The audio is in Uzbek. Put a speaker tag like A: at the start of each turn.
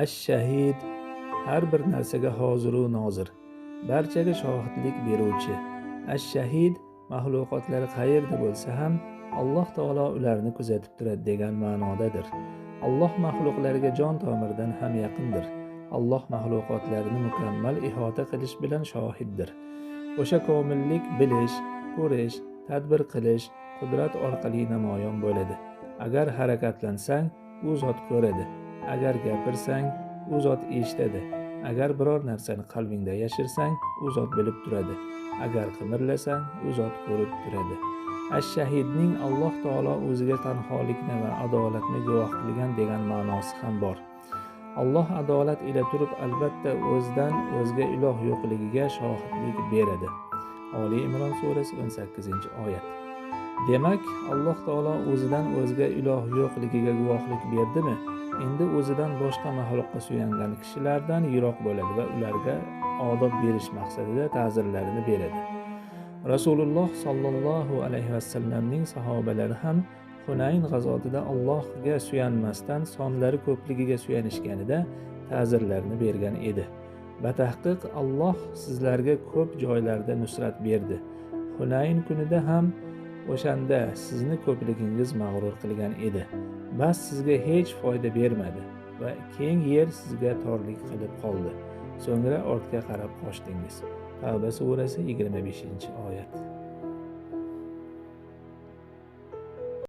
A: Ash-shahid har bir narsaga hozir u nozir, barchaga shohidlik beruvchi. Ash-shahid mahluqotlar qayerda bo'lsa ham Alloh taolo ularni kuzatib turadi degan ma'nodadir. Alloh mahluqlarga jon tomirdan ham yaqindir. Alloh mahluqotlarini mukammal ihota qilish bilan shohiddir. O'sha komillik bilish, ko'rish, tadbir qilish, qudrat orqali namoyon bo'ladi. Agar harakatlansang, u zot ko'radi. Agar gapirsang, u zot eshitadi. Agar biror narsani qalbingda yashirsang, u zot bilib turadi. Agar qimirlasang, u zot ko'rib turadi. Ash-shahidning Alloh taolo o'ziga tanholikni va adolatni guvoh qilgan degan ma'nosi ham bor. Alloh adolat ila turib albatta o'zidan o'zga iloh yo'qligiga shohidlik beradi. Oli Imron surasi 18-oyat. Demak, Alloh taolo o'zidan o'zga iloh yo'qligiga guvohlik berdimi? Endi o'zidan boshqa mahluqqa suyangan kishilardan yiroq bo'ladi va ularga odob berish maqsadida ta'zirlarini beradi. Rasululloh sallallohu alayhi vasallamning sahobalari ham Hunayn g'azotida Allohga suyanmasdan sonlari ko'pligiga suyanishganida ta'zirlarini bergan edi. Batahqiq Alloh sizlarga ko'p joylarda nusrat berdi. Hunayn kunida ham o'shanda sizni ko'pligingiz mag'rur qilgan edi. Bas sizga hech foyda bermadi va keng yer sizga torlik qilib qoldi. So'ngra ortga qarab qochdingiz. Tavba surasi 25-oyat.